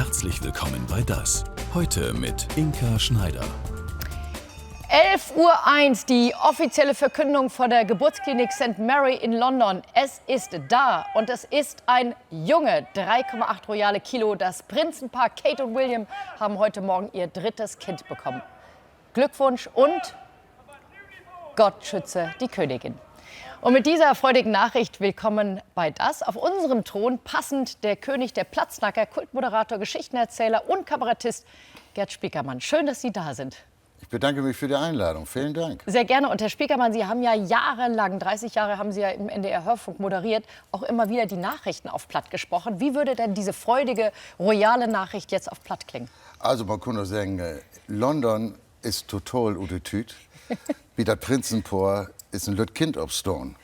Herzlich willkommen bei Das. Heute mit Inka Schneider. 11:01 Uhr, die offizielle Verkündung von der Geburtsklinik St. Mary in London. Es ist da und es ist ein Junge, 3,8 royale Kilo. Das Prinzenpaar Kate und William haben heute Morgen ihr drittes Kind bekommen. Glückwunsch und Gott schütze die Königin. Und mit dieser freudigen Nachricht willkommen bei Das. Auf unserem Thron passend der König der Platznacker, Kultmoderator, Geschichtenerzähler und Kabarettist Gerd Spiekermann. Schön, dass Sie da sind. Ich bedanke mich für die Einladung. Vielen Dank. Sehr gerne. Und Herr Spiekermann, Sie haben ja jahrelang, 30 Jahre haben Sie ja im NDR-Hörfunk moderiert, auch immer wieder die Nachrichten auf Platt gesprochen. Wie würde denn diese freudige, royale Nachricht jetzt auf Platt klingen? Also man kann nur sagen, London ist total udetüt. Wie das Prinzenpaar ist ein Lüt Kind obstone.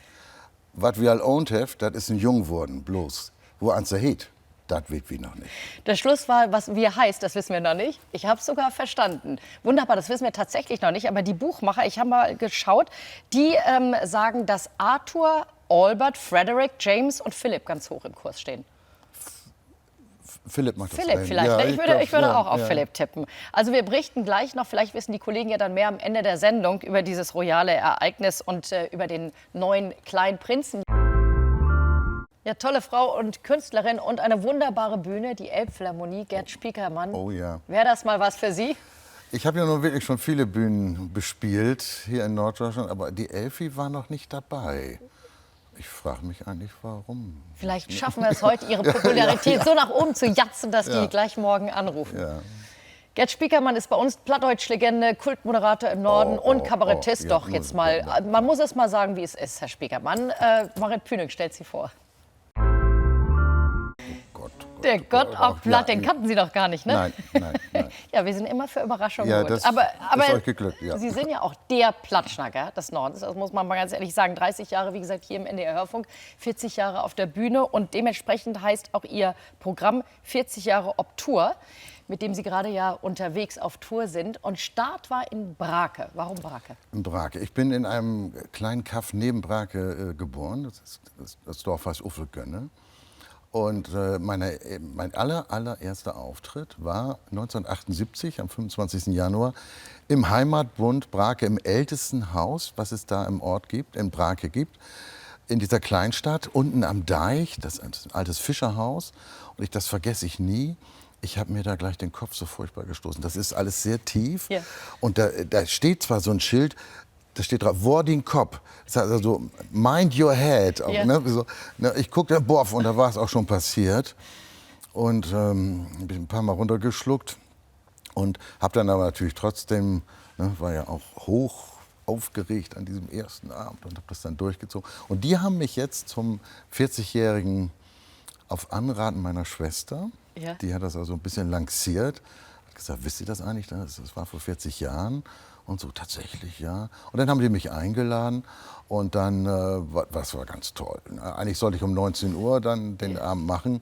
Was wir all owned have, das ist ein Jung worden, bloß. Wo ans er heet, das weet wir noch nicht. Der Schluss war, was wie er heißt, das wissen wir noch nicht. Ich habe es sogar verstanden. Wunderbar, das wissen wir tatsächlich noch nicht. Aber die Buchmacher, ich habe mal geschaut, die sagen, dass Arthur, Albert, Frederick, James und Philipp ganz hoch im Kurs stehen. Philipp macht das Philipp rein. vielleicht, Ja, ne? Ich würde ja, auch auf ja. Philipp tippen. Also wir berichten gleich noch, vielleicht wissen die Kollegen ja dann mehr am Ende der Sendung über dieses royale Ereignis und über den neuen kleinen Prinzen. Ja, tolle Frau und Künstlerin und eine wunderbare Bühne, die Elbphilharmonie, Gerd Spiekermann. Oh ja. Wäre das mal was für Sie? Ich habe ja nun wirklich schon viele Bühnen bespielt hier in Norddeutschland, aber die Elfi war noch nicht dabei. Ich frage mich eigentlich, warum. Vielleicht schaffen wir es heute, Ihre Popularität so nach oben zu jatzen, dass die gleich morgen anrufen. Ja. Gerd Spiekermann ist bei uns Plattdeutsch-Legende, Kultmoderator im Norden und Kabarettist. ja, Doch, muss jetzt ich mal, sagen. man muss es mal sagen, wie es ist, Herr Spiekermann. Marit Püning stellt Sie vor. Der Gott auf Platt, den kannten Sie doch gar nicht, ne? Nein. Ja, wir sind immer für Überraschungen Ja, gut. das aber ist euch geglückt, ja. Sie sind ja auch der Plattschnacker des Nordens. Das muss man mal ganz ehrlich sagen. 30 Jahre, wie gesagt, hier im NDR-Hörfunk, 40 Jahre auf der Bühne. Und dementsprechend heißt auch Ihr Programm 40 Jahre ob Tour, mit dem Sie gerade ja unterwegs auf Tour sind. Und Start war in Brake. Warum Brake? In Brake. Ich bin in einem kleinen Kaff neben Brake geboren. Das Dorf heißt Uffelgönne. Und mein allererster Auftritt war 1978, am 25. Januar, im Heimatbund Brake, im ältesten Haus, was es da im Ort gibt, in Brake gibt, in dieser Kleinstadt, unten am Deich, das ist ein altes Fischerhaus. Und das vergesse ich nie. Ich habe mir da gleich den Kopf so furchtbar gestoßen. Das ist alles sehr tief. Ja. Und da steht zwar so ein Schild, da steht drauf, Wording Cop. Das heißt also, mind your head. Auch, Ja. ne? So, ne? Ich guckte, boah, und da war es auch schon passiert. Und bin ein paar Mal runtergeschluckt. Und habe dann aber natürlich trotzdem, war ja auch hoch aufgeregt an diesem ersten Abend und habe das dann durchgezogen. Und die haben mich jetzt zum 40-Jährigen auf Anraten meiner Schwester, Ja. die hat das also ein bisschen lanciert, hat gesagt, wisst ihr das eigentlich? Das war vor 40 Jahren. Und so, tatsächlich, ja. Und dann haben die mich eingeladen und dann, das war ganz toll. Eigentlich sollte ich um 19 Uhr dann den Abend machen.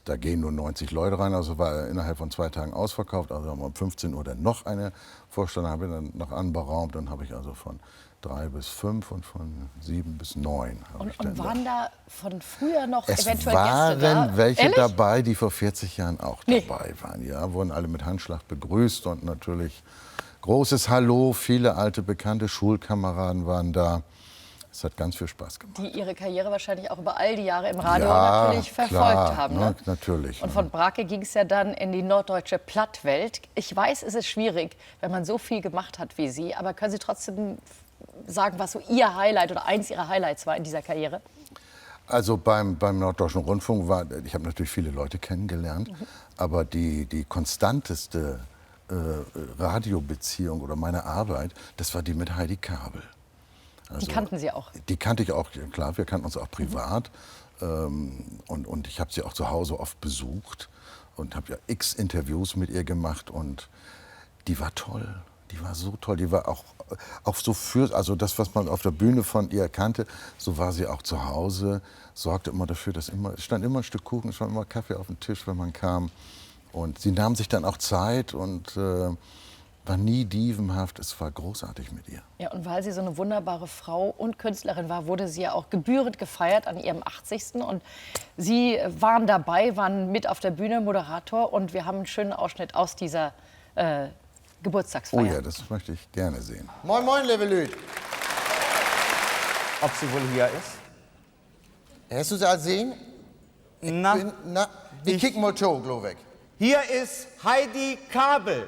Da gehen nur 90 Leute rein, also war innerhalb von 2 Tagen ausverkauft. Also haben wir um 15 Uhr dann noch eine Vorstellung, habe ich dann noch anberaumt. Dann habe ich also von 3 bis 5 und von 7 bis 9. Und waren da von früher noch Es eventuell Gäste da? waren welche Ehrlich? dabei, die vor 40 Jahren auch Nee. dabei waren. Ja, wurden alle mit Handschlag begrüßt und natürlich großes Hallo, viele alte Bekannte, Schulkameraden waren da. Es hat ganz viel Spaß gemacht. Die ihre Karriere wahrscheinlich auch über all die Jahre im Radio Ja, natürlich verfolgt klar, haben. ne, Ne? natürlich, Und ne. von Brake ging es ja dann in die norddeutsche Plattwelt. Ich weiß, es ist schwierig, wenn man so viel gemacht hat wie Sie. Aber können Sie trotzdem sagen, was so Ihr Highlight oder eins Ihrer Highlights war in dieser Karriere? Also beim Norddeutschen Rundfunk ich habe natürlich viele Leute kennengelernt, aber die konstanteste Radiobeziehung oder meine Arbeit, das war die mit Heidi Kabel. Also, Die kannten Sie auch? Die kannte ich auch, klar, wir kannten uns auch privat. Und ich habe sie auch zu Hause oft besucht und habe ja x Interviews mit ihr gemacht. Und die war toll, die war so toll. Die war auch so also das, was man auf der Bühne von ihr kannte, so war sie auch zu Hause. Sorgte immer dafür, es stand immer ein Stück Kuchen, es stand immer Kaffee auf dem Tisch, wenn man kam. Und sie nahm sich dann auch Zeit und war nie dievenhaft, es war großartig mit ihr. Ja, und weil sie so eine wunderbare Frau und Künstlerin war, wurde sie ja auch gebührend gefeiert an ihrem 80. Und Sie waren dabei, waren mit auf der Bühne, Moderator. Und wir haben einen schönen Ausschnitt aus dieser Geburtstagsfeier. Oh ja, das möchte ich gerne sehen. Moin, moin, liebe Leute. Ob sie wohl hier ist? Hast du sie all sehen? Na, Ich kick mal zu, glaub ich. hier ist Heidi Kabel.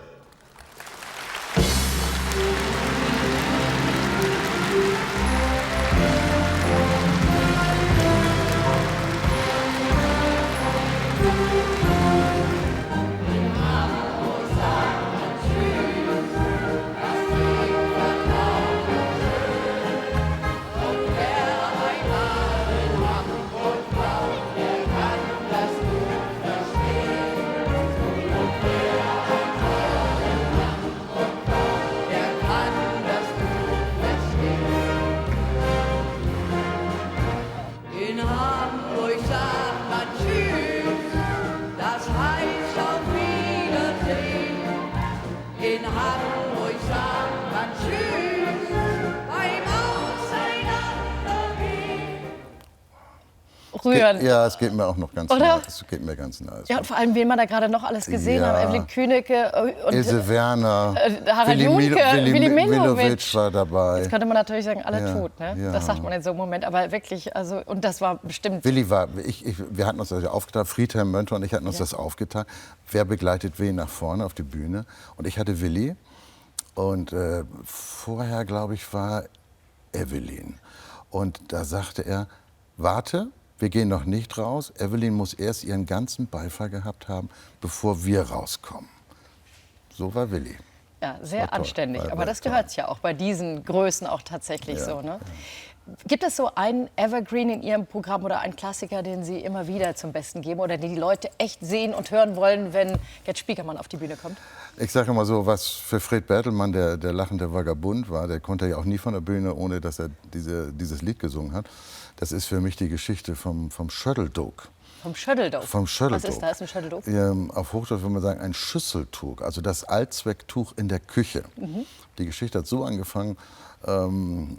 In Hamburg sagt man Tschüss, das heißt auf Wiedersehen. In Hamburg sagt man Tschüss, beim Auseinandergehen. Rührend. Ja, es geht mir auch noch ganz Oder? nah. Es geht mir ganz nah. Ja, und vor allem, wen man da gerade noch alles gesehen Ja. hat. Evelyn Kühneke und Ilse Werner, Harald Junke, Willi Milovic war dabei. Jetzt könnte man natürlich sagen, alle Ja, tot, ne? ja. Das sagt man in so einem Moment. Aber wirklich, also, und das war bestimmt. Willi war, wir hatten uns das ja aufgeteilt, Friedhelm Mönter und ich hatten uns das aufgeteilt. Wer begleitet wen nach vorne auf die Bühne? Und ich hatte Willi und vorher, glaube ich, war Evelyn. Und da sagte er, warte, wir gehen noch nicht raus. Evelyn muss erst ihren ganzen Beifall gehabt haben, bevor wir rauskommen. So war Willi. Ja, sehr war toll. anständig. War Aber das toll. gehört ja auch bei diesen Größen auch tatsächlich Ja. so. Ne? Gibt es so einen Evergreen in Ihrem Programm oder einen Klassiker, den Sie immer wieder zum Besten geben oder den die Leute echt sehen und hören wollen, wenn Gerd Spiekermann auf die Bühne kommt? Ich sage immer so, was für Fred Bertelmann der lachende Vagabund war, der konnte ja auch nie von der Bühne, ohne dass er dieses Lied gesungen hat. Das ist für mich die Geschichte vom Schötteldog. Vom Schötteldog. Vom Schötteldog. Was ist das, ein Schötteldog? Auf Hochdeutsch würde man sagen, ein Schüsseltuch, also das Allzwecktuch in der Küche. Die Geschichte hat so angefangen, beim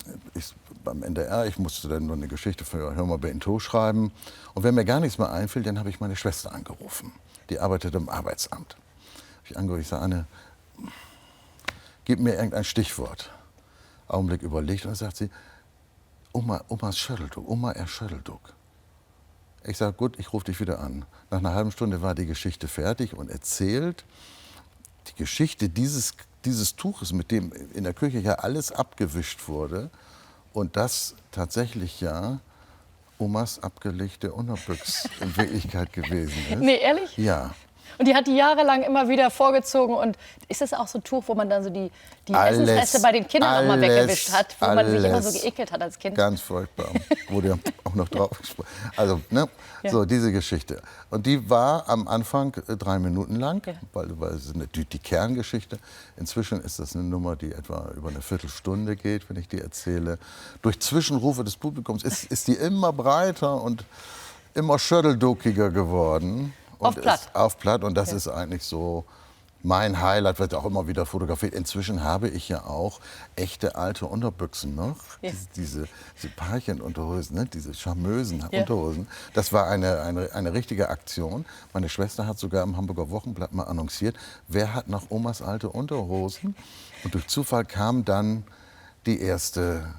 NDR, ich musste dann nur eine Geschichte für Hör mal Bento schreiben. Und wenn mir gar nichts mehr einfiel, dann habe ich meine Schwester angerufen. Die arbeitet im Arbeitsamt. Ich angerufen, ich sage, Anne, gib mir irgendein Stichwort. Augenblick überlegt und dann sagt sie, Omas Schötteldog, Oma er Schötteldog. Ich sage, gut, ich rufe dich wieder an. Nach einer halben Stunde war die Geschichte fertig und erzählt die Geschichte dieses Tuches, mit dem in der Küche ja alles abgewischt wurde und das tatsächlich ja Omas abgelegte Unterbüchs in Wirklichkeit gewesen ist. Nee, ehrlich? Ja. Und die hat die jahrelang immer wieder vorgezogen. Und ist das auch so ein Tuch, wo man dann so die Alles, Essensreste bei den Kindern noch mal alles, weggewischt hat, wo man sich immer so alles. geekelt hat als Kind? Ganz furchtbar. Wurde auch noch drauf gesprochen. Also, ne? Ja. So, diese Geschichte. Und die war am Anfang 3 Minuten lang, Ja. weil es ist die Kerngeschichte. Inzwischen ist das eine Nummer, die etwa über eine Viertelstunde geht, wenn ich die erzähle. Durch Zwischenrufe des Publikums ist die immer breiter und immer schötteldokiger geworden. Und Auf Platt. Auf Platt. Und das ist eigentlich so mein Highlight, wird auch immer wieder fotografiert. Inzwischen habe ich ja auch echte alte Unterbüchsen noch. Ja. Diese Paarchenunterhosen, ne? Diese charmösen Ja. Unterhosen. Das war eine richtige Aktion. Meine Schwester hat sogar im Hamburger Wochenblatt mal annonciert, wer hat noch Omas alte Unterhosen? Und durch Zufall kam dann die erste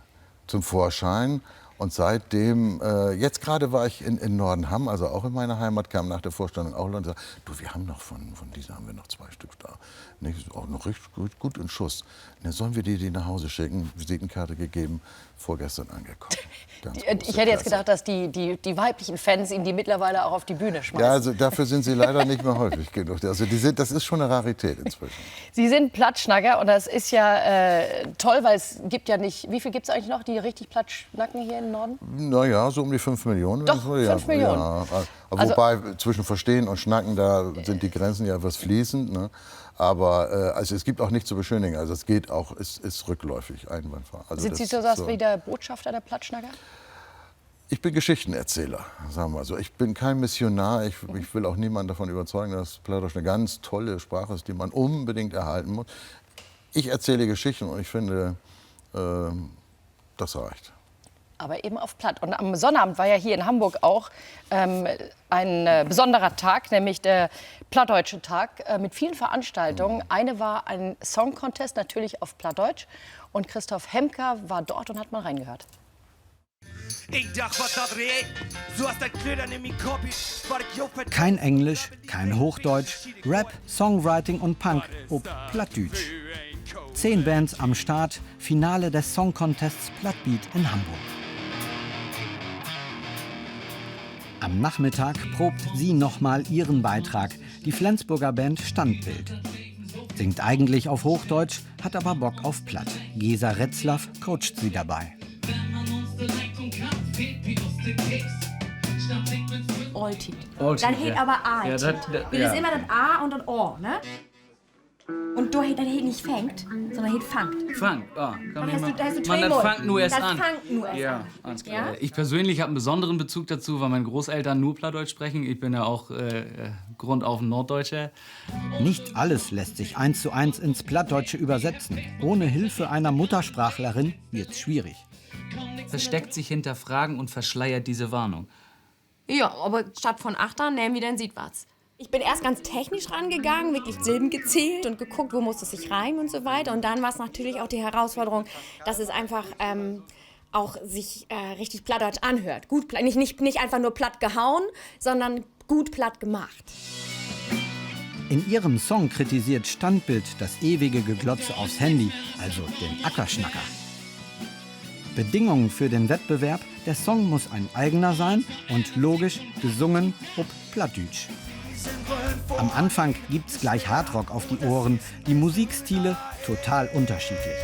zum Vorschein. Und seitdem, jetzt gerade war ich in Nordenham, also auch in meiner Heimat, kam nach der Vorstellung auch Leute und sagten, du, wir haben noch von dieser haben wir noch 2 Stück da. Nicht, auch noch richtig gut in Schuss. Na, sollen wir die nach Hause schicken? Visitenkarte gegeben, vorgestern angekommen. Ganz große Ich hätte jetzt Klasse. gedacht, dass die weiblichen Fans Ihnen die mittlerweile auch auf die Bühne schmeißen. Ja, also dafür sind sie leider nicht mehr häufig genug. Also das ist schon eine Rarität inzwischen. Sie sind Plattschnacker und das ist ja toll, weil es gibt ja nicht, wie viel gibt es eigentlich noch, die richtig Plattschnacken hier im Norden? Naja, so um die 5 Millionen. Doch, ja, 5 Millionen. Ja. Also- Wobei zwischen Verstehen und Schnacken, da sind die Grenzen ja etwas fließend. Ne? Aber also es gibt auch nichts zu beschönigen. Also es geht auch, ist rückläufig, einwandfrei. Also Sind das Sie so ist was wie der Botschafter der Plattschnacker? Ich bin Geschichtenerzähler, sagen wir so. Ich bin kein Missionar. Ich will auch niemanden davon überzeugen, dass Plattdeutsch eine ganz tolle Sprache ist, die man unbedingt erhalten muss. Ich erzähle Geschichten und ich finde, das reicht. Aber eben auf Platt. Und am Sonnabend war ja hier in Hamburg auch ein besonderer Tag, nämlich der Plattdeutsche Tag mit vielen Veranstaltungen. Eine war ein Song-Contest, natürlich auf Plattdeutsch. Und Christoph Hemker war dort und hat mal reingehört. Kein Englisch, kein Hochdeutsch, Rap, Songwriting und Punk ob Plattdütsch. 10 Bands am Start, Finale des Song-Contests Plattbeat in Hamburg. Am Nachmittag probt sie nochmal ihren Beitrag, die Flensburger Band Standbild. Singt eigentlich auf Hochdeutsch, hat aber Bock auf Platt. Gesa Retzlaff coacht sie dabei. Alltit. Alltit, Dann hält ja. aber A. Ja, das ja. ist immer das A und das O, ne? Und da hält nicht fängt, sondern hält fangt. Fang, da hast du man das fangt nur erst das an. fangt nur erst Ja, an. alles klar. Ja? Ich persönlich habe einen besonderen Bezug dazu, weil meine Großeltern nur Plattdeutsch sprechen. Ich bin ja auch grundauf ein Norddeutscher. Nicht alles lässt sich 1:1 ins Plattdeutsche übersetzen. Ohne Hilfe einer Muttersprachlerin wird's schwierig. Versteckt sich hinter Fragen und verschleiert diese Warnung. Ja, aber statt von Achtern nehmen wir dann Südwarts. Ich bin erst ganz technisch rangegangen, wirklich Silben gezählt und geguckt, wo muss es sich reimen und so weiter. Und dann war es natürlich auch die Herausforderung, dass es einfach auch sich richtig plattdeutsch anhört. Gut, nicht einfach nur platt gehauen, sondern gut platt gemacht. In ihrem Song kritisiert Standbild das ewige Geglotze aufs Handy, also den Ackerschnacker. Bedingungen für den Wettbewerb: der Song muss ein eigener sein und logisch gesungen ob Plattdütsch. Am Anfang gibt's gleich Hardrock auf die Ohren, die Musikstile total unterschiedlich.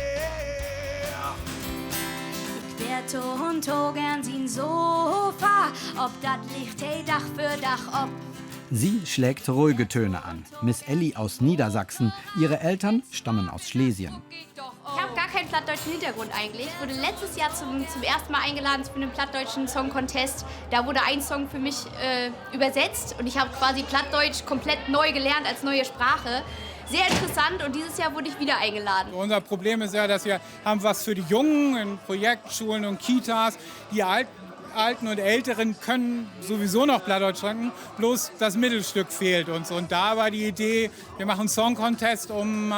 Der Ton gern sin Sofa, ob dat liegt hey Dach für Dach ob. Sie schlägt ruhige Töne an. Miss Elli aus Niedersachsen. Ihre Eltern stammen aus Schlesien. Ich habe gar keinen plattdeutschen Hintergrund eigentlich. Ich wurde letztes Jahr zum ersten Mal eingeladen zu einem plattdeutschen Song-Contest. Da wurde ein Song für mich übersetzt und ich habe quasi Plattdeutsch komplett neu gelernt als neue Sprache. Sehr interessant und dieses Jahr wurde ich wieder eingeladen. Unser Problem ist ja, dass wir haben was für die Jungen in Projektschulen und Kitas. Die Alten und Älteren können sowieso noch Plattdeutsch sprechen, bloß das Mittelstück fehlt uns. Und da war die Idee, wir machen einen Song-Contest, um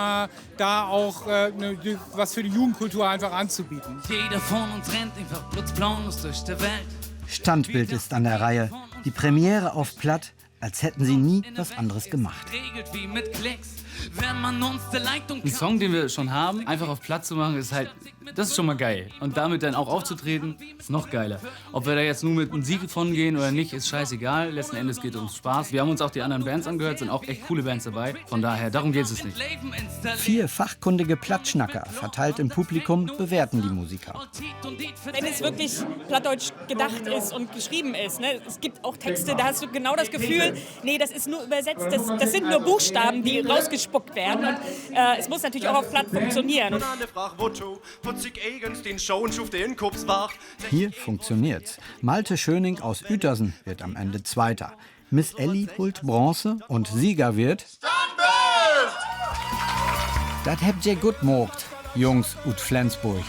da auch was für die Jugendkultur einfach anzubieten. Jeder von uns rennt einfach blitzblaus durch die Welt. Standbild ist an der Reihe. Die Premiere auf Platt, als hätten sie nie was anderes gemacht. Regelt wie mit Klicks. Wenn man uns die Leitung einen Song, den wir schon haben, einfach auf Platt zu machen, ist halt, das ist schon mal geil. Und damit dann auch aufzutreten, ist noch geiler. Ob wir da jetzt nur mit einem Sieg von gehen oder nicht, ist scheißegal. Letzten Endes geht es ums Spaß. Wir haben uns auch die anderen Bands angehört, sind auch echt coole Bands dabei. Von daher, darum geht es nicht. 4 fachkundige Plattschnacker, verteilt im Publikum, bewerten die Musiker. Wenn es wirklich plattdeutsch gedacht ist und geschrieben ist, ne? Es gibt auch Texte, da hast du genau das Gefühl, nee, das ist nur übersetzt, das sind nur Buchstaben, die rausgespuckt werden. Und es muss natürlich auch auf Platt funktionieren. Hier funktioniert's. Malte Schöning aus Uetersen wird am Ende Zweiter. Miss Elli holt Bronze und Sieger wird... Das habt ihr gut mogt, Jungs ut Flensburg.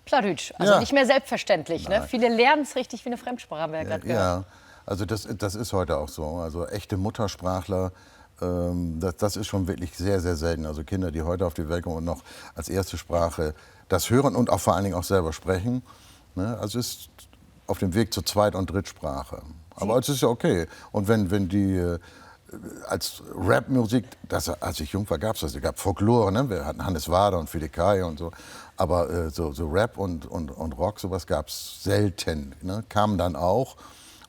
Plattdeutsch, also Ja. nicht mehr selbstverständlich. Ne? Viele lernen es richtig wie eine Fremdsprache, haben wir ja gerade gehört. Ja, also das ist heute auch so. Also echte Muttersprachler, das ist schon wirklich sehr, sehr selten. Also Kinder, die heute auf die Welt kommen und noch als erste Sprache das hören und auch vor allen Dingen auch selber sprechen. Ne? Also es ist auf dem Weg zur Zweit- und Drittsprache. Aber es ist ja okay. Und wenn die als Rapmusik, als ich jung war, gab es das. Es gab Folklore, ne? Wir hatten Hannes Wader und Fidekaia und so. Aber so Rap und Rock, sowas gab es selten. Ne? Kam dann auch.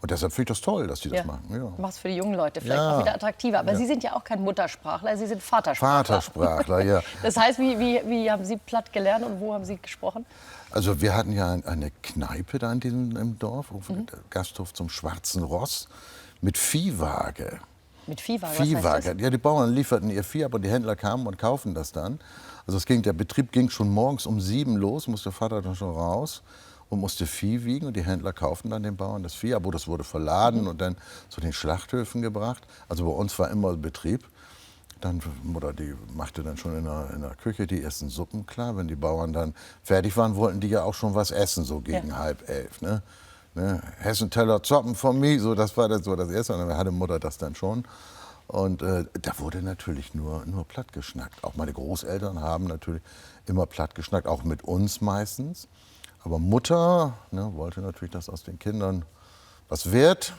Und deshalb finde ich das toll, dass die das machen. Ja. Machst es für die jungen Leute vielleicht Ja. auch wieder attraktiver. Aber Ja. Sie sind ja auch kein Muttersprachler, Sie sind Vatersprachler. Vatersprachler, ja. Das heißt, wie haben Sie platt gelernt und wo haben Sie gesprochen? Also wir hatten ja eine Kneipe da im Dorf, der Gasthof zum Schwarzen Ross, mit Viehwaage. Mit Viehwaage, was heißt Viehwaage. das? Ja, die Bauern lieferten ihr Vieh ab und die Händler kamen und kauften das dann. Also der Betrieb ging schon morgens um 7 los, musste der Vater dann schon raus und musste Vieh wiegen und die Händler kauften dann den Bauern das Vieh, aber das wurde verladen und dann zu den Schlachthöfen gebracht. Also bei uns war immer Betrieb. Dann Mutter, die machte dann schon in der Küche die ersten Suppen klar. Wenn die Bauern dann fertig waren, wollten die ja auch schon was essen, so gegen 10:30. Ne? Hessenteller Zoppen von mir, so, das war dann so das Erste. Und dann hatte Mutter das dann schon. Und da wurde natürlich nur platt geschnackt. Auch meine Großeltern haben natürlich immer platt geschnackt, auch mit uns meistens. Aber Mutter wollte natürlich, dass aus den Kindern was wird.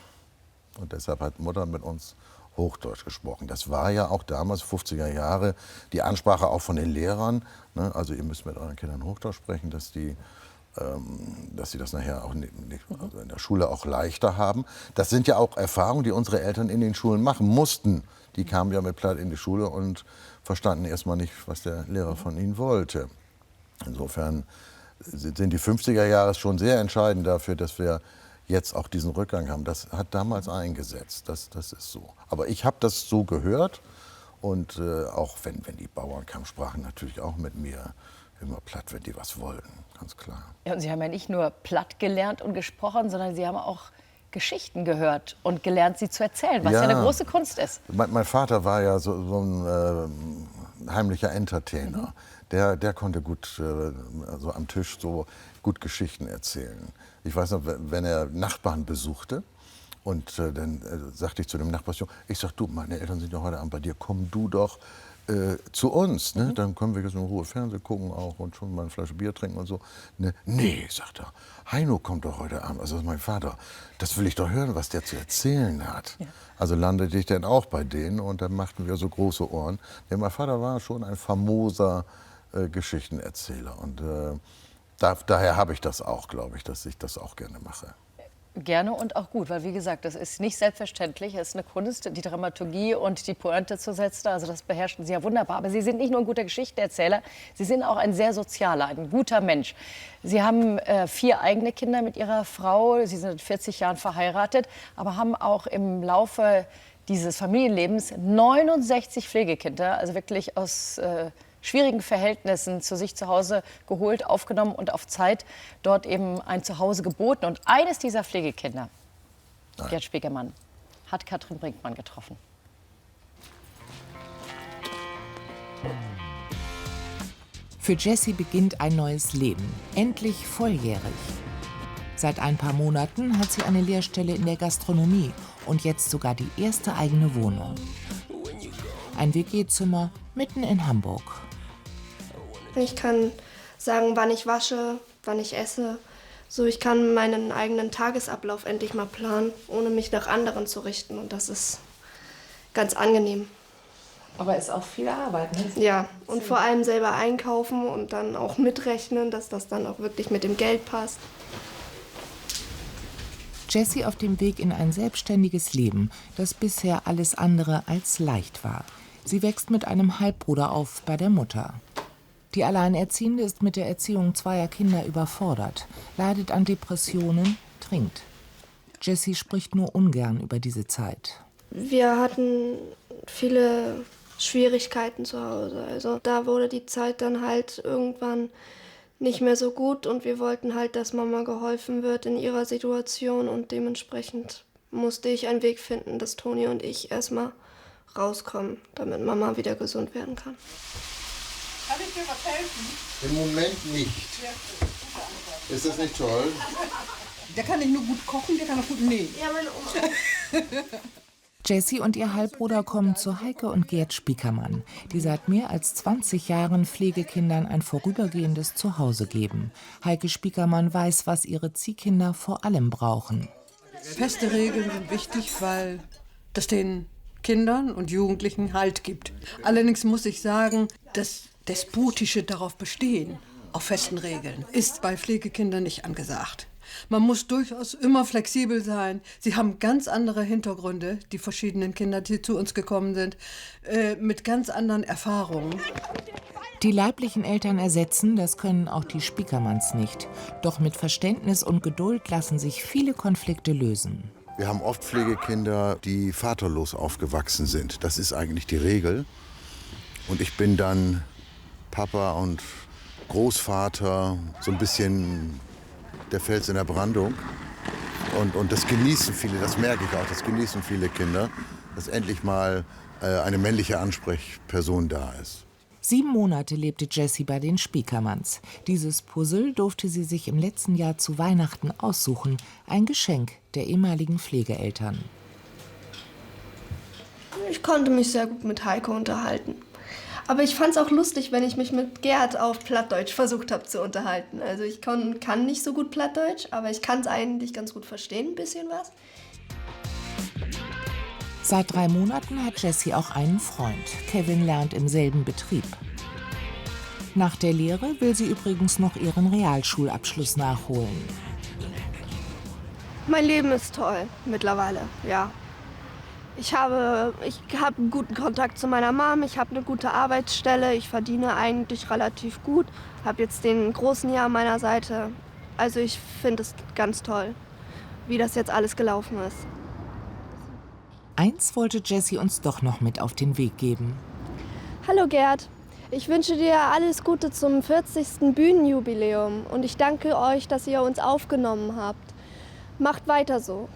Und deshalb hat Mutter mit uns Hochdeutsch gesprochen. Das war ja auch damals, 50er Jahre, die Ansprache auch von den Lehrern. Ne? Also ihr müsst mit euren Kindern Hochdeutsch sprechen, dass sie das nachher auch also in der Schule auch leichter haben. Das sind ja auch Erfahrungen, die unsere Eltern in den Schulen machen mussten. Die kamen ja mit Platt in die Schule und verstanden erstmal nicht, was der Lehrer von ihnen wollte. Insofern sind die 50er Jahre schon sehr entscheidend dafür, dass wir jetzt auch diesen Rückgang haben. Das hat damals eingesetzt, das ist so. Aber ich habe das so gehört und auch wenn die Bauern kamen, sprachen natürlich auch mit mir immer platt, wenn die was wollten, ganz klar. Ja, und Sie haben ja nicht nur platt gelernt und gesprochen, sondern Sie haben auch Geschichten gehört und gelernt, sie zu erzählen, was ja eine große Kunst ist. Mein Vater war ja so ein heimlicher Entertainer. Der konnte gut so am Tisch so gut Geschichten erzählen. Ich weiß noch, wenn er Nachbarn besuchte und dann sagte ich zu dem Nachbarsjungen, ich sag, du, meine Eltern sind ja heute Abend bei dir, komm du doch zu uns, ne? Dann können wir jetzt in Ruhe Fernsehen gucken auch und schon mal eine Flasche Bier trinken und so. Ne? Nee, sagt er, Heino kommt doch heute Abend, also das ist mein Vater. Das will ich doch hören, was der zu erzählen hat. Ja. Also landete ich dann auch bei denen und dann machten wir so große Ohren. Denn mein Vater war schon ein famoser Geschichtenerzähler und daher habe ich das auch, glaube ich, dass ich das auch gerne mache. Gerne und auch gut, weil wie gesagt, das ist nicht selbstverständlich. Es ist eine Kunst, die Dramaturgie und die Pointe zu setzen. Also das beherrschen Sie ja wunderbar. Aber Sie sind nicht nur ein guter Geschichtenerzähler, Sie sind auch ein sehr sozialer, ein guter Mensch. Sie haben 4 eigene Kinder mit Ihrer Frau. Sie sind 40 Jahren verheiratet, aber haben auch im Laufe dieses Familienlebens 69 Pflegekinder, also wirklich aus schwierigen Verhältnissen zu sich zu Hause geholt, aufgenommen und auf Zeit dort eben ein Zuhause geboten. Und eines dieser Pflegekinder, Gerd Spiekermann, hat Katrin Brinkmann getroffen. Für Jessie beginnt ein neues Leben, endlich volljährig. Seit ein paar Monaten hat sie eine Lehrstelle in der Gastronomie und jetzt sogar die erste eigene Wohnung. Ein WG-Zimmer mitten in Hamburg. Ich kann sagen, wann ich wasche, wann ich esse. So, ich kann meinen eigenen Tagesablauf endlich mal planen, ohne mich nach anderen zu richten. Und das ist ganz angenehm. Aber ist auch viel Arbeit, ne? Ja, und vor allem selber einkaufen und dann auch mitrechnen, dass das dann auch wirklich mit dem Geld passt. Jessie auf dem Weg in ein selbstständiges Leben, das bisher alles andere als leicht war. Sie wächst mit einem Halbbruder auf bei der Mutter. Die Alleinerziehende ist mit der Erziehung 2 Kinder überfordert, leidet an Depressionen, trinkt. Jessie spricht nur ungern über diese Zeit. Wir hatten viele Schwierigkeiten zu Hause. Also da wurde die Zeit dann halt irgendwann nicht mehr so gut und wir wollten halt, dass Mama geholfen wird in ihrer Situation und dementsprechend musste ich einen Weg finden, dass Toni und ich erstmal rauskommen, damit Mama wieder gesund werden kann. Kann ich dir was helfen? Im Moment nicht. Ist das nicht toll? Der kann nicht nur gut kochen, der kann auch gut nähen. Ja, meine Oma. Jessie und ihr Halbbruder kommen zu Heike und Gerd Spiekermann, die seit mehr als 20 Jahren Pflegekindern ein vorübergehendes Zuhause geben. Heike Spiekermann weiß, was ihre Ziehkinder vor allem brauchen. Feste Regeln sind wichtig, weil das den Kindern und Jugendlichen Halt gibt. Allerdings muss ich sagen, das despotische darauf bestehen, auf festen Regeln, ist bei Pflegekindern nicht angesagt. Man muss durchaus immer flexibel sein. Sie haben ganz andere Hintergründe, die verschiedenen Kinder, die zu uns gekommen sind, mit ganz anderen Erfahrungen. Die leiblichen Eltern ersetzen, das können auch die Spiekermanns nicht. Doch mit Verständnis und Geduld lassen sich viele Konflikte lösen. Wir haben oft Pflegekinder, die vaterlos aufgewachsen sind. Das ist eigentlich die Regel. Und ich bin dann Papa und Großvater, so ein bisschen der Fels in der Brandung. Und das genießen viele, das merke ich auch, das genießen viele Kinder, dass endlich mal eine männliche Ansprechperson da ist. 7 Monate lebte Jessie bei den Spiekermanns. Dieses Puzzle durfte sie sich im letzten Jahr zu Weihnachten aussuchen. Ein Geschenk der ehemaligen Pflegeeltern. Ich konnte mich sehr gut mit Heiko unterhalten. Aber ich fand es auch lustig, wenn ich mich mit Gerd auf Plattdeutsch versucht habe zu unterhalten. Also ich kann nicht so gut Plattdeutsch, aber ich kann es eigentlich ganz gut verstehen, ein bisschen was. Seit 3 Monaten hat Jessie auch einen Freund. Kevin lernt im selben Betrieb. Nach der Lehre will sie übrigens noch ihren Realschulabschluss nachholen. Mein Leben ist toll mittlerweile, ja. Ich habe einen guten Kontakt zu meiner Mom, ich habe eine gute Arbeitsstelle, ich verdiene eigentlich relativ gut, habe jetzt den großen Jahr an meiner Seite. Also ich finde es ganz toll, wie das jetzt alles gelaufen ist. Eins wollte Jessie uns doch noch mit auf den Weg geben. Hallo Gerd, ich wünsche dir alles Gute zum 40. Bühnenjubiläum und ich danke euch, dass ihr uns aufgenommen habt. Macht weiter so.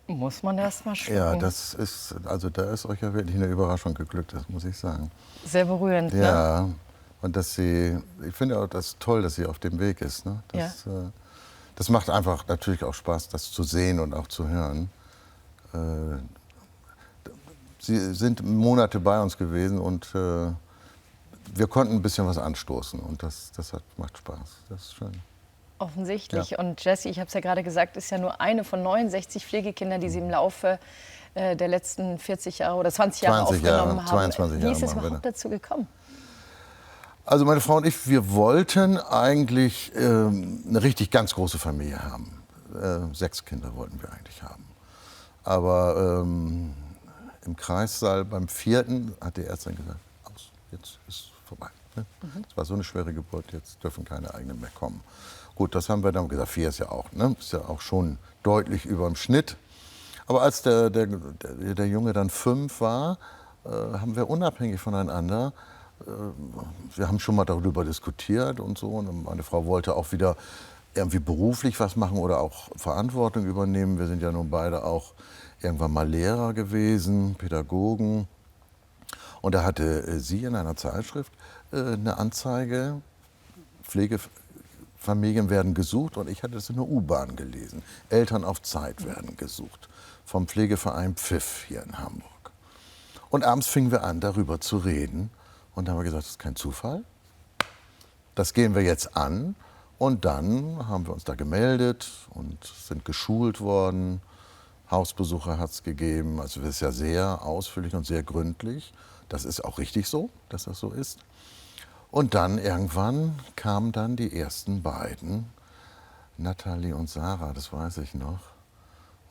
Muss man erst mal schlucken. Ja, das ist, also da ist euch ja wirklich eine Überraschung geglückt, das muss ich sagen. Sehr berührend, ja, ne? Und dass sie, ich finde auch das toll, dass sie auf dem Weg ist. Ne? Das macht einfach natürlich auch Spaß, das zu sehen und auch zu hören. Sie sind Monate bei uns gewesen und wir konnten ein bisschen was anstoßen und das macht Spaß, das ist schön. Offensichtlich. Ja. Und Jessie, ich habe es ja gerade gesagt, ist ja nur eine von 69 Pflegekindern, die sie im Laufe der letzten 40 Jahre oder 20 Jahre aufgenommen haben. 22 Jahre. Wie ist es überhaupt dazu gekommen? Also meine Frau und ich, wir wollten eigentlich eine richtig ganz große Familie haben. 6 Kinder wollten wir eigentlich haben. Aber im Kreissaal beim 4. hat die Ärztin gesagt, aus, jetzt ist vorbei. Ne? Das war so eine schwere Geburt, jetzt dürfen keine eigenen mehr kommen. Gut, das haben wir dann gesagt, 4 ist ja auch, ne? Ist ja auch schon deutlich über dem Schnitt. Aber als der Junge dann 5 war, haben wir unabhängig voneinander, wir haben schon mal darüber diskutiert und so. Und meine Frau wollte auch wieder irgendwie beruflich was machen oder auch Verantwortung übernehmen. Wir sind ja nun beide auch irgendwann mal Lehrer gewesen, Pädagogen. Und da hatte sie in einer Zeitschrift eine Anzeige, Pflegefamilien werden gesucht, und ich hatte das in der U-Bahn gelesen. Eltern auf Zeit werden gesucht, vom Pflegeverein Pfiff hier in Hamburg. Und abends fingen wir an, darüber zu reden. Und dann haben wir gesagt, das ist kein Zufall. Das gehen wir jetzt an. Und dann haben wir uns da gemeldet und sind geschult worden. Hausbesuche hat es gegeben. Also das ist ja sehr ausführlich und sehr gründlich. Das ist auch richtig so, dass das so ist. Und dann irgendwann kamen dann die ersten beiden, Nathalie und Sarah, das weiß ich noch,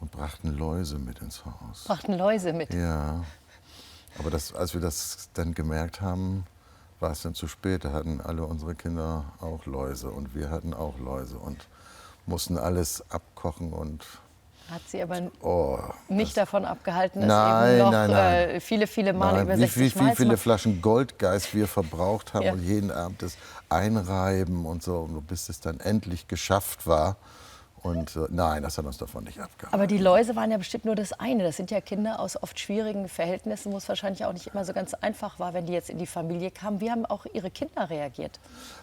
und brachten Läuse mit ins Haus. Brachten Läuse mit? Ja. Aber als wir das dann gemerkt haben, war es dann zu spät. Da hatten alle unsere Kinder auch Läuse und wir hatten auch Läuse und mussten alles abkochen. Und hat sie aber nicht davon abgehalten, es nein, eben noch nein. viele Male über 60 Mal wie viele Flaschen Goldgeist wir verbraucht haben, ja. Und jeden Abend das Einreiben und so, bis es dann endlich geschafft war. Und nein, das hat uns davon nicht abgehalten. Aber die Läuse waren ja bestimmt nur das eine. Das sind ja Kinder aus oft schwierigen Verhältnissen, wo es wahrscheinlich auch nicht immer so ganz einfach war, wenn die jetzt in die Familie kamen. Wie haben auch Ihre Kinder reagiert?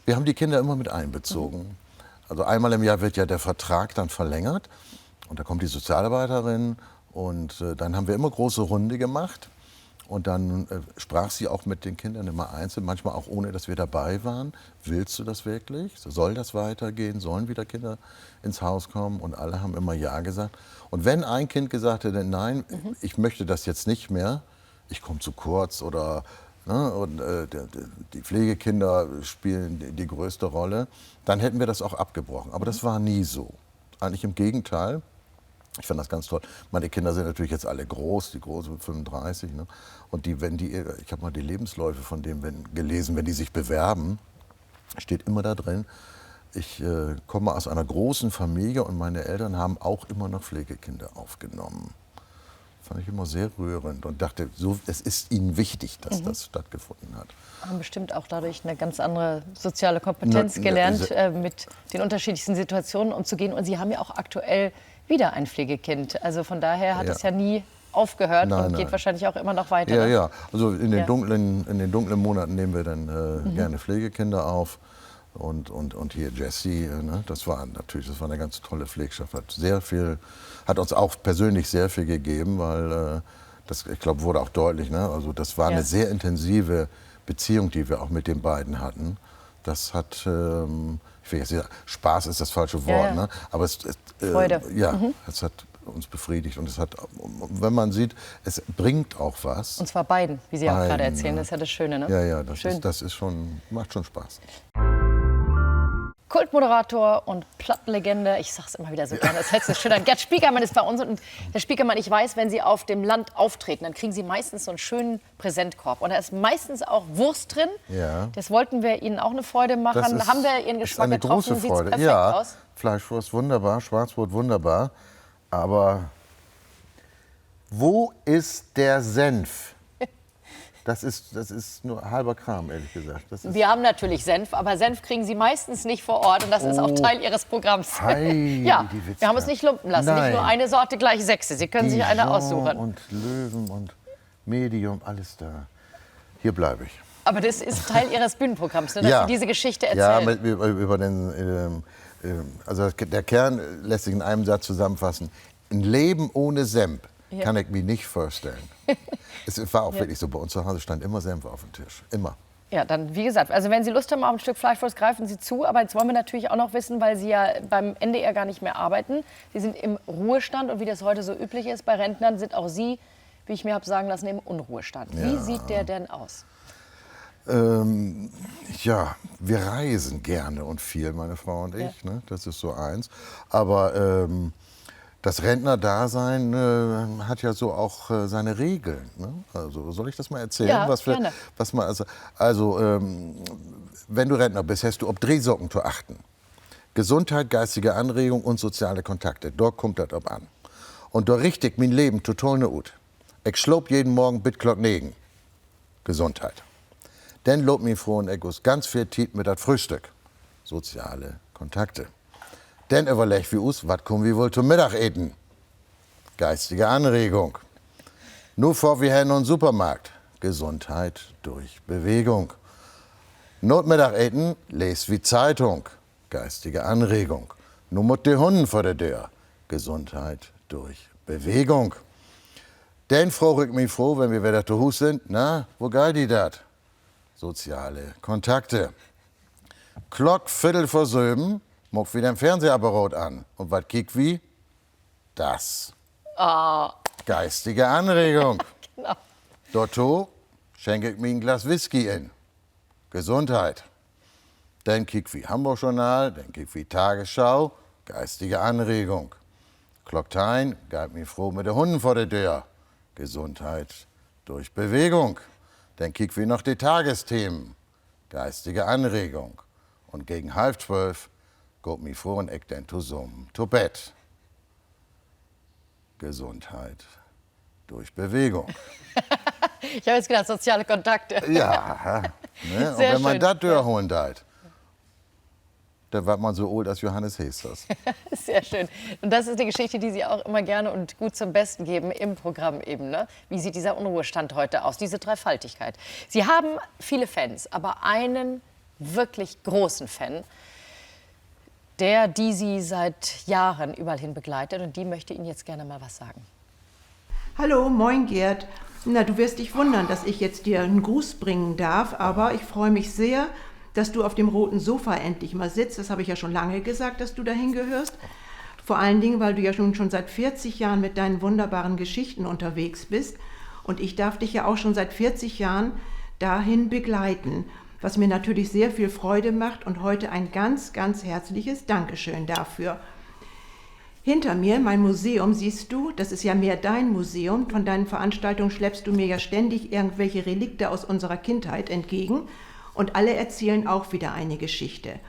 Wir haben die Kinder immer mit einbezogen. Also einmal im Jahr wird ja der Vertrag dann verlängert. Und da kommt die Sozialarbeiterin und dann haben wir immer große Runde gemacht. Und dann sprach sie auch mit den Kindern immer einzeln, manchmal auch ohne, dass wir dabei waren. Willst du das wirklich? Soll das weitergehen? Sollen wieder Kinder ins Haus kommen? Und alle haben immer Ja gesagt. Und wenn ein Kind gesagt hätte, nein, ich möchte das jetzt nicht mehr, ich komme zu kurz oder ne, und, die Pflegekinder spielen die größte Rolle, dann hätten wir das auch abgebrochen. Aber das war nie so. Eigentlich im Gegenteil. Ich fand das ganz toll. Meine Kinder sind natürlich jetzt alle groß, die Große mit 35. Ne? Und ich habe mal die Lebensläufe von denen gelesen, wenn die sich bewerben, steht immer da drin, ich komme aus einer großen Familie und meine Eltern haben auch immer noch Pflegekinder aufgenommen. Fand ich immer sehr rührend und dachte, so, es ist ihnen wichtig, dass das stattgefunden hat. Haben bestimmt auch dadurch eine ganz andere soziale Kompetenz gelernt, mit den unterschiedlichsten Situationen umzugehen. Und Sie haben ja auch aktuell wieder ein Pflegekind. Also von daher hat es ja nie aufgehört und geht wahrscheinlich auch immer noch weiter. Ja, ne? ja. Also in den dunklen Monaten nehmen wir dann gerne Pflegekinder auf. Und hier Jessie, ne, das war eine ganz tolle Pflegschaft. Hat uns auch persönlich sehr viel gegeben, weil das, ich glaube, wurde auch deutlich. Ne? Also das war eine sehr intensive Beziehung, die wir auch mit den beiden hatten. Das hat, ich will jetzt sagen, Spaß ist das falsche Wort, ne? Aber Freude. Es hat uns befriedigt und es hat, wenn man sieht, es bringt auch was. Und zwar beiden, wie Sie auch gerade erzählen. Das ist ja das Schöne, ne? Ja, das ist schon, macht schon Spaß. Kultmoderator und Plattenlegende, ich sag's immer wieder so gerne, das hätte es schön an. Gerd Spiekermann ist bei uns und Herr Spiekermann, ich weiß, wenn Sie auf dem Land auftreten, dann kriegen Sie meistens so einen schönen Präsentkorb und da ist meistens auch Wurst drin. Ja. Das wollten wir Ihnen auch eine Freude machen. Haben wir Ihren Geschmack eine getroffen? Große Sieht's Freude. perfekt aus? Fleischwurst wunderbar, Schwarzbrot wunderbar, aber wo ist der Senf? Das ist nur halber Kram, ehrlich gesagt. Wir haben natürlich Senf, aber Senf kriegen Sie meistens nicht vor Ort und das ist auch Teil Ihres Programms. Ja, wir haben uns nicht lumpen lassen. Nein. Nicht nur eine Sorte, gleich 6. Sie können sich eine aussuchen. Und Löwen und Medium, alles da. Hier bleibe ich. Aber das ist Teil Ihres Bühnenprogramms, ne, dass Sie diese Geschichte erzählen. Ja, über den, also der Kern lässt sich in einem Satz zusammenfassen. Ein Leben ohne Senf kann ich mir nicht vorstellen. Es war auch wirklich so, bei uns zu Hause stand immer Senf auf dem Tisch, immer. Ja, dann wie gesagt, also wenn Sie Lust haben auf ein Stück Fleischwurst, greifen Sie zu. Aber jetzt wollen wir natürlich auch noch wissen, weil Sie ja beim NDR gar nicht mehr arbeiten. Sie sind im Ruhestand und wie das heute so üblich ist bei Rentnern, sind auch Sie, wie ich mir habe sagen lassen, im Unruhestand. Ja. Wie sieht der denn aus? Ja, wir reisen gerne und viel, meine Frau und ich. Ne? Das ist so eins. Aber das Rentnerdasein hat ja so auch seine Regeln. Ne? Also soll ich das mal erzählen? Ja, gerne. Wenn du Rentner bist, hast du auf Drehsocken zu achten. Gesundheit, geistige Anregung und soziale Kontakte. Dort kommt das an. Und da richtig mein Leben total ne ut. Ich schlob jeden Morgen Bitclock negen. Gesundheit. Dann lob mir froh und Eckus ganz viel Tiet mit das Frühstück. Soziale Kontakte. Dann überleg wie us, wat kommen wir wohl zum Mittageten? Geistige Anregung. Nur vor wir haben einen Supermarkt. Gesundheit durch Bewegung. Notmittageten, les wie Zeitung. Geistige Anregung. Nur mit de Hunden vor der Tür. Gesundheit durch Bewegung. Dann frage ich mich froh, wenn wir wieder zu Hus sind, na, wo geil die dat? Soziale Kontakte. Klock 7:15, muck wieder ein Fernsehapparat an. Und was kick wie? Das. Oh. Geistige Anregung. Genau. Dotto schenke ich mir ein Glas Whisky in. Gesundheit. Dann kick wie Hamburg-Journal, dann kick wie Tagesschau. Geistige Anregung. Klocktein, gab mir froh mit den Hunden vor der Tür. Gesundheit durch Bewegung. Dann kick wie noch die Tagesthemen. Geistige Anregung. Und gegen 11:30 geht mir froh und ich dann zu Bett. Gesundheit durch Bewegung. Ich habe jetzt gedacht, soziale Kontakte. Ja, ne? Und wenn man das durchholen darf, dann wird man so alt als Johannes Hesters. Sehr schön. Und das ist die Geschichte, die Sie auch immer gerne und gut zum Besten geben im Programm eben. Ne? Wie sieht dieser Unruhestand heute aus, diese Dreifaltigkeit? Sie haben viele Fans, aber einen wirklich großen Fan, die Sie seit Jahren überall hin begleitet. Und die möchte Ihnen jetzt gerne mal was sagen. Hallo, moin Gerd. Na, du wirst dich wundern, dass ich jetzt dir einen Gruß bringen darf, aber ich freue mich sehr, dass du auf dem roten Sofa endlich mal sitzt. Das habe ich ja schon lange gesagt, dass du dahin gehörst. Vor allen Dingen, weil du ja schon seit 40 Jahren mit deinen wunderbaren Geschichten unterwegs bist. Und ich darf dich ja auch schon seit 40 Jahren dahin begleiten, was mir natürlich sehr viel Freude macht und heute ein ganz, ganz herzliches Dankeschön dafür. Hinter mir, mein Museum, siehst du, das ist ja mehr dein Museum. Von deinen Veranstaltungen schleppst du mir ja ständig irgendwelche Relikte aus unserer Kindheit entgegen. Und alle erzählen auch wieder eine Geschichte.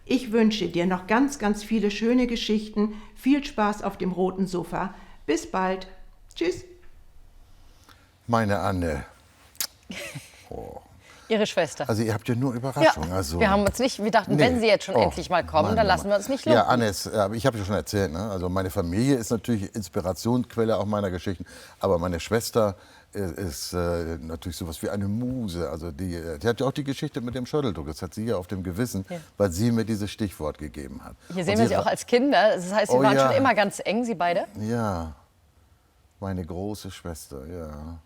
Ich wünsche dir noch ganz, ganz viele schöne Geschichten. Viel Spaß auf dem roten Sofa. Bis bald. Tschüss. Meine Anne. Oh. Ihre Schwester. Also ihr habt ja nur Überraschungen. Ja, Also, wir haben uns nicht, wir dachten, nee. wenn Sie jetzt schon Oh, endlich mal kommen, Mann, dann Mann. lassen wir uns nicht lumpen. Ja, Anne ist, ich habe ja schon erzählt, ne? Also meine Familie ist natürlich Inspirationsquelle auch meiner Geschichten, aber meine Schwester ist natürlich sowas wie eine Muse. Also die hat ja auch die Geschichte mit dem Schotteldruck, das hat sie ja auf dem Gewissen, weil sie mir dieses Stichwort gegeben hat. Hier sehen wir Sie auch als Kinder, das heißt, Sie waren schon immer ganz eng, Sie beide? Ja, meine große Schwester, ja.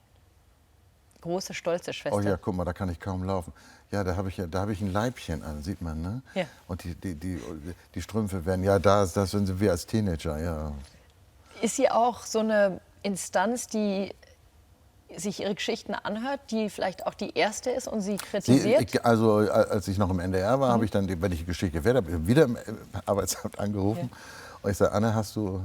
Große, stolze Schwester. Oh ja, guck mal, da kann ich kaum laufen. Ja, da habe ich ein Leibchen an, sieht man, ne? Ja. Und die Strümpfe werden, ja, das sind wir als Teenager, ja. Ist sie auch so eine Instanz, die sich Ihre Geschichten anhört, die vielleicht auch die erste ist und Sie kritisiert? Also als ich noch im NDR war, habe ich dann, wenn ich die Geschichte gehört habe, wieder im Arbeitsamt angerufen. Ja. Und ich sage, Anne, hast du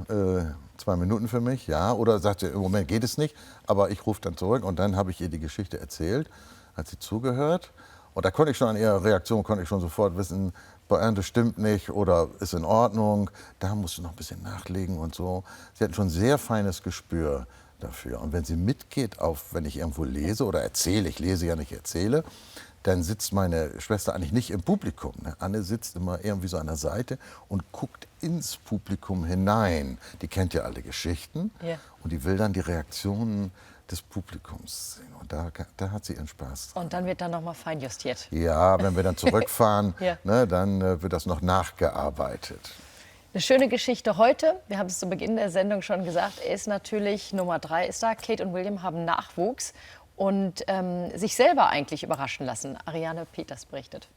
2 Minuten für mich? Ja. Oder sagt sie, im Moment geht es nicht, aber ich rufe dann zurück. Und dann habe ich ihr die Geschichte erzählt, hat sie zugehört. Und da konnte ich schon an ihrer Reaktion sofort wissen, das stimmt nicht oder ist in Ordnung. Da musst du noch ein bisschen nachlegen und so. Sie hat schon ein sehr feines Gespür dafür. Und wenn sie mitgeht, wenn ich irgendwo lese oder erzähle, ich lese ja nicht, erzähle, dann sitzt meine Schwester eigentlich nicht im Publikum. Ne? Anne sitzt immer irgendwie so an der Seite und guckt ins Publikum hinein. Die kennt ja alle Geschichten und die will dann die Reaktionen des Publikums sehen. Und da hat sie ihren Spaß dran. Und dann wird dann noch mal feinjustiert. Ja, wenn wir dann zurückfahren, ne, dann wird das noch nachgearbeitet. Eine schöne Geschichte heute, wir haben es zu Beginn der Sendung schon gesagt, ist natürlich Nummer 3 ist da. Kate und William haben Nachwuchs und sich selber eigentlich überraschen lassen. Ariane Peters berichtet.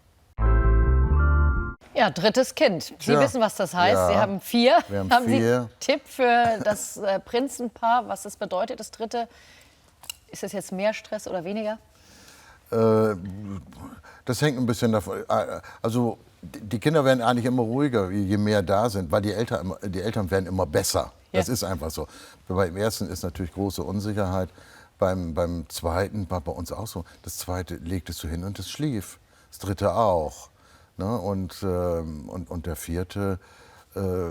Ja, 3. Kind. Sie wissen, was das heißt. Ja. Sie haben 4. Haben Sie einen Tipp für das Prinzenpaar, was das bedeutet, das 3.? Ist das jetzt mehr Stress oder weniger? Das hängt ein bisschen davon. Also die Kinder werden eigentlich immer ruhiger, je mehr da sind, weil die Eltern werden immer besser. Das ist einfach so. Beim ersten ist natürlich große Unsicherheit. Beim zweiten war bei uns auch so. Das zweite legtest du hin und es schlief. Das dritte auch. Ne? Und der vierte,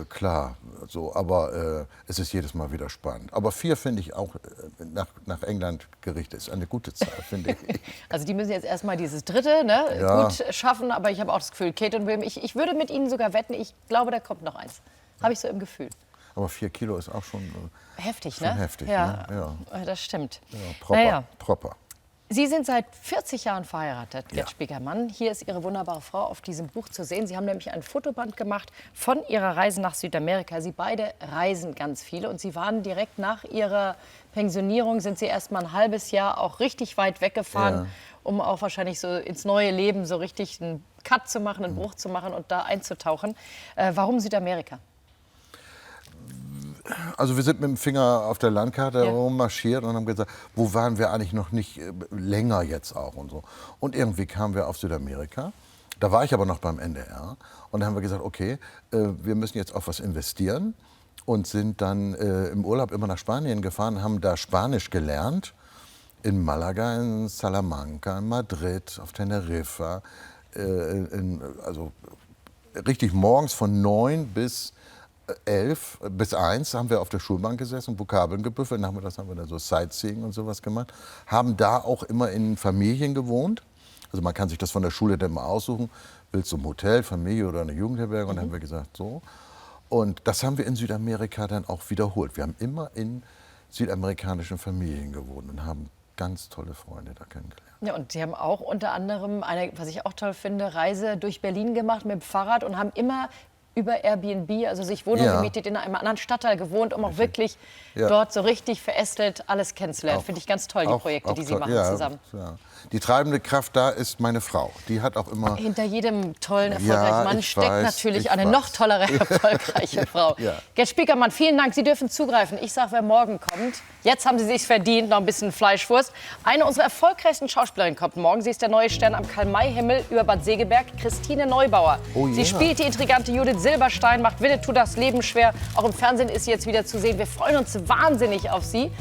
klar. So, aber es ist jedes Mal wieder spannend. Aber 4 finde ich auch nach England gerichtet ist eine gute Zahl, finde ich. Also die müssen jetzt erstmal dieses 3. Gut schaffen. Aber ich habe auch das Gefühl, Kate und William, ich würde mit Ihnen sogar wetten, ich glaube, da kommt noch eins. Habe ich so im Gefühl. Aber 4 Kilo ist auch schon heftig, schon ne? Heftig, ja. Ne? Ja, das stimmt. Ja, proper. Sie sind seit 40 Jahren verheiratet, Gerd Spiekermann. Hier ist Ihre wunderbare Frau auf diesem Buch zu sehen. Sie haben nämlich ein Fotoband gemacht von Ihrer Reise nach Südamerika. Sie beide reisen ganz viel und Sie waren direkt nach Ihrer Pensionierung, sind Sie erst mal ein halbes Jahr auch richtig weit weggefahren, um auch wahrscheinlich so ins neue Leben so richtig einen Cut zu machen, einen Bruch zu machen und da einzutauchen. Warum Südamerika? Also wir sind mit dem Finger auf der Landkarte rummarschiert und haben gesagt, wo waren wir eigentlich noch nicht länger jetzt auch und so. Und irgendwie kamen wir auf Südamerika. Da war ich aber noch beim NDR. Und dann haben wir gesagt, okay, wir müssen jetzt auf was investieren. Und sind dann im Urlaub immer nach Spanien gefahren, haben da Spanisch gelernt. In Malaga, in Salamanca, in Madrid, auf Teneriffa. Also richtig morgens von 9 bis 11 bis 1 haben wir auf der Schulbank gesessen, Vokabeln gebüffelt. Nachmittags haben wir da so Sightseeing und sowas gemacht. Haben da auch immer in Familien gewohnt. Also man kann sich das von der Schule dann mal aussuchen. Willst du im Hotel, Familie oder eine Jugendherberge? Und dann haben wir gesagt, so. Und das haben wir in Südamerika dann auch wiederholt. Wir haben immer in südamerikanischen Familien gewohnt und haben ganz tolle Freunde da kennengelernt. Ja, und Sie haben auch unter anderem eine, was ich auch toll finde, Reise durch Berlin gemacht mit dem Fahrrad und haben immer über Airbnb, also sich Wohnung gemietet, in einem anderen Stadtteil gewohnt, um auch wirklich dort so richtig verästelt alles kennenzulernen. Finde ich ganz toll, die Projekte, die Sie machen zusammen. Ja. Die treibende Kraft da ist meine Frau. Die hat auch immer... Hinter jedem tollen, erfolgreichen Mann steckt natürlich eine noch tollere, erfolgreiche Frau. Gerd Spiekermann, vielen Dank. Sie dürfen zugreifen. Ich sage, wer morgen kommt, jetzt haben Sie sich verdient, noch ein bisschen Fleischwurst. Eine unserer erfolgreichsten Schauspielerinnen kommt morgen. Sie ist der neue Stern am Karl-May-Himmel über Bad Segeberg, Christine Neubauer. Sie spielt die intrigante Judith Silberstein, macht Winnetou das Leben schwer. Auch im Fernsehen ist sie jetzt wieder zu sehen. Wir freuen uns wahnsinnig auf Sie.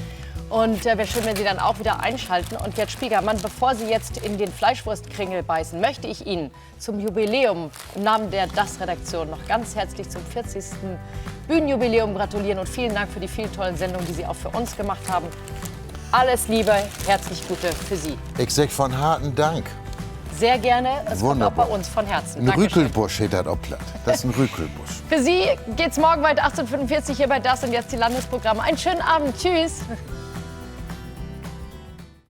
Und wäre schön, wenn Sie dann auch wieder einschalten. Und Gerd Spiekermann, bevor Sie jetzt in den Fleischwurstkringel beißen, möchte ich Ihnen zum Jubiläum im Namen der DAS-Redaktion noch ganz herzlich zum 40. Bühnenjubiläum gratulieren. Und vielen Dank für die vielen tollen Sendungen, die Sie auch für uns gemacht haben. alles Liebe, herzlich Gute für Sie. Ich sag von harten Dank. Sehr gerne, es Wunderbar. kommt auch bei uns von Herzen. Ein Dankeschön. Rükelbusch steht das auch platt. Das ist ein Rükelbusch. Für Sie geht's morgen weiter 18:45 hier bei Das und Jetzt die Landesprogramme. Einen schönen Abend, tschüss.